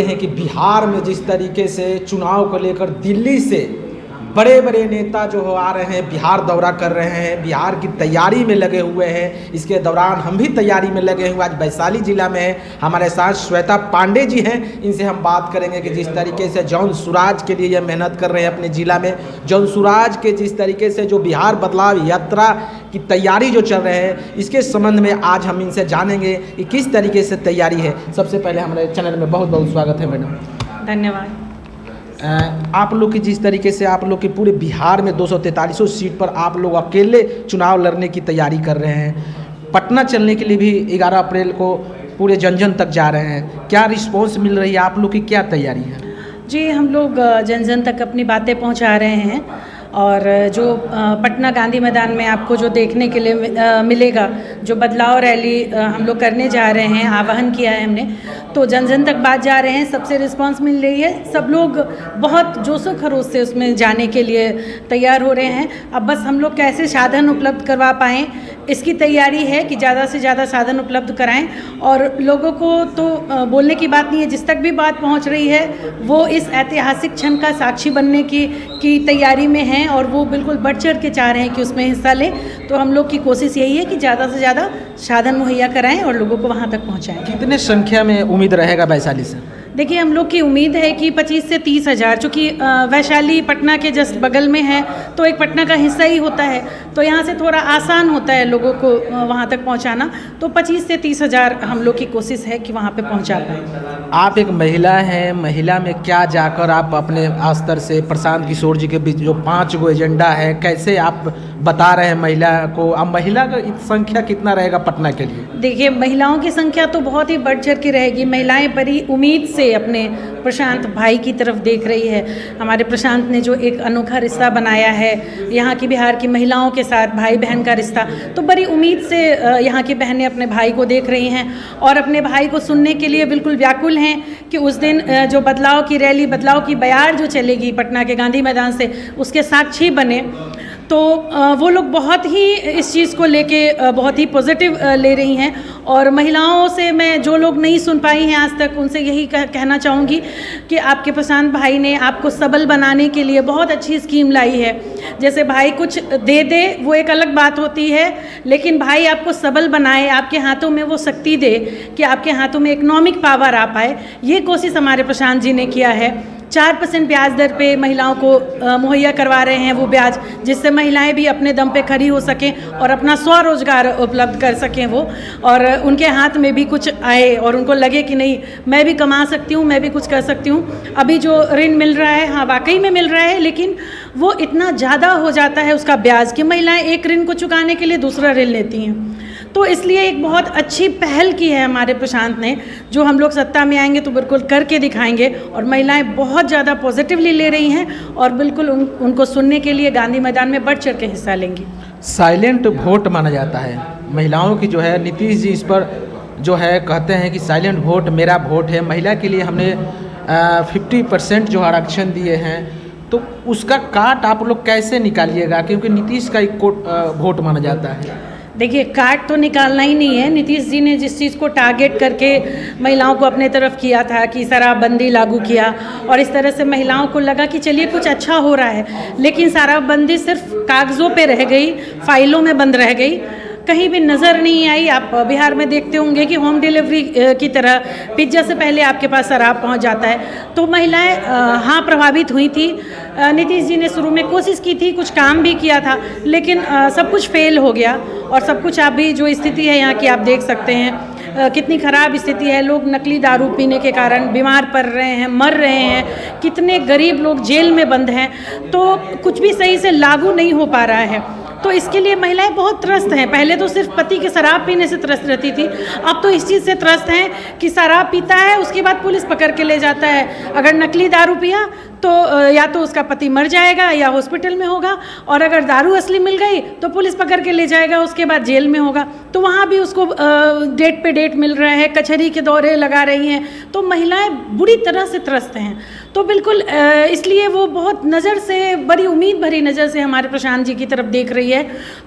हैं कि बिहार में जिस तरीके से चुनाव को लेकर दिल्ली से बड़े बड़े नेता जो हो आ रहे हैं, बिहार दौरा कर रहे हैं, बिहार की तैयारी में लगे हुए हैं। इसके दौरान हम भी तैयारी में लगे हुए। आज वैशाली जिला में है, हमारे साथ श्वेता पांडे जी हैं। इनसे हम बात करेंगे कि जिस तरीके से जौन सुराज के लिए ये मेहनत कर रहे हैं अपने ज़िला में, जौन सुराज के जिस तरीके से जो बिहार बदलाव यात्रा की तैयारी जो चल रहे हैं, इसके संबंध में आज हम इनसे जानेंगे कि किस तरीके से तैयारी है। सबसे पहले हमारे चैनल में बहुत बहुत स्वागत है मैडम। धन्यवाद। आप लोग की जिस तरीके से आप लोग के पूरे बिहार में 243 सीट पर आप लोग अकेले चुनाव लड़ने की तैयारी कर रहे हैं, पटना चलने के लिए भी 11 अप्रैल को पूरे जन जन तक जा रहे हैं, क्या रिस्पांस मिल रही है? आप लोग की क्या तैयारी है? जी, हम लोग जन जन तक अपनी बातें पहुंचा रहे हैं और जो पटना गांधी मैदान में आपको जो देखने के लिए मिलेगा, जो बदलाव रैली हम लोग करने जा रहे हैं, आह्वान किया है हमने, तो जन जन तक बात जा रहे हैं, सबसे रिस्पांस मिल रही है। सब लोग बहुत जोशो खरोश से उसमें जाने के लिए तैयार हो रहे हैं। अब बस हम लोग कैसे साधन उपलब्ध करवा पाएँ, इसकी तैयारी है कि ज़्यादा से ज़्यादा साधन उपलब्ध कराएं। और लोगों को तो बोलने की बात नहीं है, जिस तक भी बात पहुंच रही है वो इस ऐतिहासिक क्षण का साक्षी बनने की तैयारी में हैं और वो बिल्कुल बढ़ चढ़ के चाह रहे हैं कि उसमें हिस्सा लें। तो हम लोग की कोशिश यही है कि ज़्यादा से ज़्यादा साधन मुहैया कराएं और लोगों को वहाँ तक पहुँचाएँ। कितने संख्या में उम्मीद रहेगा वैशाली से? देखिए, हम लोग की उम्मीद है कि 25 से 30 हज़ार, चूँकि वैशाली पटना के जस्ट बगल में है तो एक पटना का हिस्सा ही होता है, तो यहाँ से थोड़ा आसान होता है लोगों को वहाँ तक पहुँचाना। तो 25 से 30 हज़ार हम लोग की कोशिश है कि वहाँ पे पहुँचा पाएँ। आप एक महिला हैं, महिला में क्या जाकर आप अपने स्तर से प्रशांत किशोर जी के बीच जो 5 गो एजेंडा है, कैसे आप बता रहे हैं महिला को? अब महिला का संख्या कितना रहेगा पटना के लिए? देखिए, महिलाओं की संख्या तो बहुत ही बढ़ चढ़ के रहेगी। महिलाएं बड़ी उम्मीद से अपने प्रशांत भाई की तरफ देख रही है। हमारे प्रशांत ने जो एक अनोखा रिश्ता बनाया है यहाँ की बिहार की महिलाओं के साथ, भाई बहन का रिश्ता, तो बड़ी उम्मीद से यहाँ की बहनें अपने भाई को देख रही हैं और अपने भाई को सुनने के लिए बिल्कुल व्याकुल हैं कि उस दिन जो बदलाव की रैली, बदलाव की बयार जो चलेगी पटना के गांधी मैदान से, उसके साक्षी बने। तो वो लोग बहुत ही इस चीज़ को लेके बहुत ही पॉजिटिव ले रही हैं। और महिलाओं से मैं, जो लोग नहीं सुन पाई हैं आज तक, उनसे यही कहना चाहूँगी कि आपके प्रशांत भाई ने आपको सबल बनाने के लिए बहुत अच्छी स्कीम लाई है। जैसे भाई कुछ दे दे वो एक अलग बात होती है, लेकिन भाई आपको सबल बनाए, आपके हाथों में वो शक्ति दे कि आपके हाथों में इकोनॉमिक पावर आ पाए, ये कोशिश हमारे प्रशांत जी ने किया है। 4% ब्याज दर पे महिलाओं को मुहैया करवा रहे हैं वो ब्याज, जिससे महिलाएं भी अपने दम पे खड़ी हो सकें और अपना स्वरोजगार उपलब्ध कर सकें वो, और उनके हाथ में भी कुछ आए और उनको लगे कि नहीं, मैं भी कमा सकती हूँ, मैं भी कुछ कर सकती हूँ। अभी जो ऋण मिल रहा है, हाँ वाकई में मिल रहा है, लेकिन वो इतना ज़्यादा हो जाता है उसका ब्याज कि महिलाएँ एक ऋण को चुकाने के लिए दूसरा ऋण लेती हैं। तो इसलिए एक बहुत अच्छी पहल की है हमारे प्रशांत ने, जो हम लोग सत्ता में आएंगे तो बिल्कुल करके दिखाएंगे। और महिलाएं बहुत ज़्यादा पॉजिटिवली ले रही हैं और बिल्कुल उनको सुनने के लिए गांधी मैदान में बढ़ चढ़ के हिस्सा लेंगी। साइलेंट वोट माना जाता है महिलाओं की जो है, नीतीश जी इस पर जो है कहते हैं कि साइलेंट वोट मेरा वोट है। महिला के लिए हमने 50% जो आरक्षण दिए हैं, तो उसका काट आप लोग कैसे निकालिएगा? क्योंकि नीतीश का एक वोट माना जाता है। देखिए, काट तो निकालना ही नहीं है। नीतीश जी ने जिस चीज़ को टारगेट करके महिलाओं को अपने तरफ किया था कि शराबबंदी लागू किया, और इस तरह से महिलाओं को लगा कि चलिए कुछ अच्छा हो रहा है, लेकिन शराबबंदी सिर्फ कागज़ों पे रह गई, फाइलों में बंद रह गई, कहीं भी नज़र नहीं आई। आप बिहार में देखते होंगे कि होम डिलीवरी की तरह पिज्ज़ा से पहले आपके पास शराब पहुंच जाता है। तो महिलाएं हाँ प्रभावित हुई थी। नीतीश जी ने शुरू में कोशिश की थी, कुछ काम भी किया था, लेकिन सब कुछ फेल हो गया। और सब कुछ अभी जो स्थिति है यहाँ की आप देख सकते हैं, कितनी ख़राब स्थिति है। लोग नकली दारू पीने के कारण बीमार पड़ रहे हैं, मर रहे हैं, कितने गरीब लोग जेल में बंद हैं। तो कुछ भी सही से लागू नहीं हो पा रहा है। तो इसके लिए महिलाएं बहुत त्रस्त हैं। पहले तो सिर्फ पति के शराब पीने से त्रस्त रहती थी, अब तो इस चीज़ से त्रस्त हैं कि शराब पीता है, उसके बाद पुलिस पकड़ के ले जाता है। अगर नकली दारू पिया तो या तो उसका पति मर जाएगा या हॉस्पिटल में होगा, और अगर दारू असली मिल गई तो पुलिस पकड़ के ले जाएगा, उसके बाद जेल में होगा। तो वहाँ भी उसको डेट पे डेट मिल रहा है, कचहरी के दौरे लगा रही हैं, तो महिलाएं बुरी तरह से त्रस्त हैं। तो बिल्कुल इसलिए वो बहुत नज़र से, बड़ी उम्मीद भरी नज़र से हमारे प्रशांत जी की तरफ देख रही है।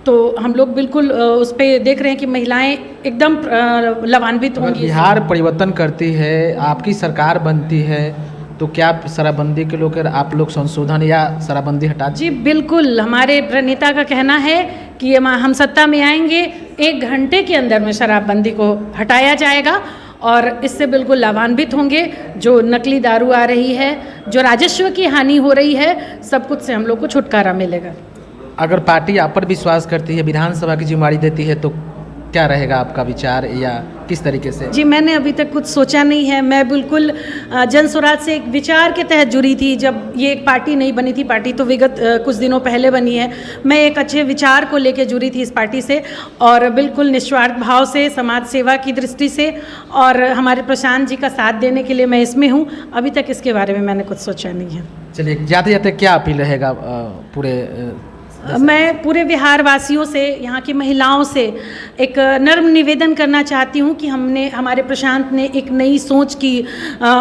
तो हम लोग बिल्कुल उस पर देख रहे हैं कि महिलाएं एकदम लाभान्वित होंगी। बिहार परिवर्तन करती है, आपकी सरकार बनती है, तो क्या शराबबंदी के लोग आप लोग संशोधन या शराबबंदी हटा? जी बिल्कुल, हमारे नेता का कहना है कि हम सत्ता में आएंगे, 1 घंटे के अंदर में शराबबंदी को हटाया जाएगा और इससे बिल्कुल लाभान्वित होंगे। जो नकली दारू आ रही है, जो राजस्व की हानि हो रही है, सब कुछ से हम लोग को छुटकारा मिलेगा। अगर पार्टी आप पर विश्वास करती है, विधानसभा की जिम्मेदारी देती है, तो क्या रहेगा आपका विचार या किस तरीके से? जी मैंने अभी तक कुछ सोचा नहीं है। मैं बिल्कुल जन स्वराज से एक विचार के तहत जुड़ी थी। जब ये एक पार्टी नहीं बनी थी, पार्टी तो विगत कुछ दिनों पहले बनी है, मैं एक अच्छे विचार को लेकर जुड़ी थी इस पार्टी से, और बिल्कुल निस्वार्थ भाव से, समाज सेवा की दृष्टि से, और हमारे प्रशांत जी का साथ देने के लिए मैं इसमें हूँ। अभी तक इसके बारे में मैंने कुछ सोचा नहीं है। चलिए, जाते जाते क्या अपील रहेगा पूरे मैं पूरे बिहार वासियों से, यहाँ की महिलाओं से एक नर्म निवेदन करना चाहती हूँ कि हमारे प्रशांत ने एक नई सोच की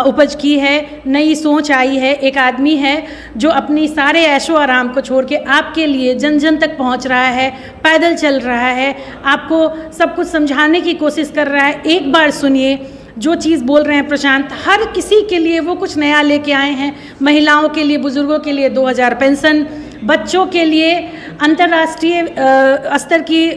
उपज की है, नई सोच आई है। एक आदमी है जो अपनी सारे ऐशो आराम को छोड़ के आपके लिए जन जन तक पहुँच रहा है, पैदल चल रहा है, आपको सब कुछ समझाने की कोशिश कर रहा है। एक बार सुनिए जो चीज़ बोल रहे हैं प्रशांत, हर किसी के लिए वो कुछ नया लेके आए हैं। महिलाओं के लिए, बुजुर्गों के लिए 2000 पेंशन, बच्चों के लिए अंतर्राष्ट्रीय स्तर की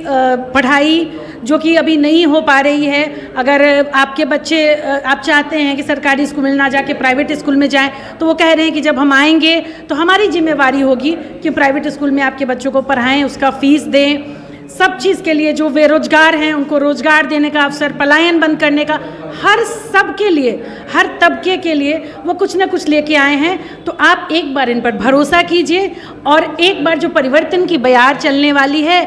पढ़ाई जो कि अभी नहीं हो पा रही है। अगर आपके बच्चे, आप चाहते हैं कि सरकारी स्कूल में ना जाके प्राइवेट स्कूल में जाएं, तो वो कह रहे हैं कि जब हम आएंगे तो हमारी जिम्मेवारी होगी कि प्राइवेट स्कूल में आपके बच्चों को पढ़ाएं, उसका फीस दें। सब चीज़ के लिए जो बेरोजगार हैं उनको रोजगार देने का अवसर, पलायन बंद करने का, हर सब के लिए, हर तबके के लिए वो कुछ ना कुछ लेके आए हैं। तो आप एक बार इन पर भरोसा कीजिए और एक बार जो परिवर्तन की बयार चलने वाली है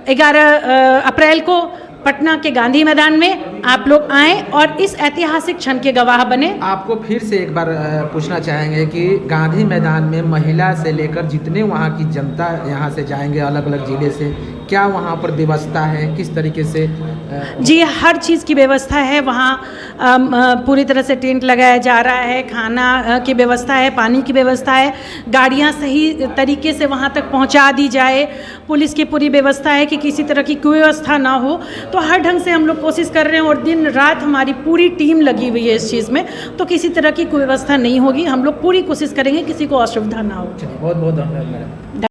11 अप्रैल को पटना के गांधी मैदान में, आप लोग आएँ और इस ऐतिहासिक क्षण के गवाह बने। आपको फिर से एक बार पूछना चाहेंगे कि गांधी मैदान में महिला से लेकर जितने वहाँ की जनता यहाँ से जाएंगे अलग अलग ज़िले से, क्या वहाँ पर व्यवस्था है, किस तरीके से? जी हर चीज़ की व्यवस्था है वहाँ। पूरी तरह से टेंट लगाया जा रहा है, खाना की व्यवस्था है, पानी की व्यवस्था है, गाड़ियाँ सही तरीके से वहाँ तक पहुँचा दी जाए, पुलिस की पूरी व्यवस्था है कि किसी तरह की कुव्यवस्था ना हो। तो हर ढंग से हम लोग कोशिश कर रहे हैं और दिन रात हमारी पूरी टीम लगी हुई है इस चीज़ में, तो किसी तरह की कुव्यवस्था नहीं होगी। हम लोग पूरी कोशिश करेंगे किसी को असुविधा ना हो। बहुत बहुत धन्यवाद मैडम।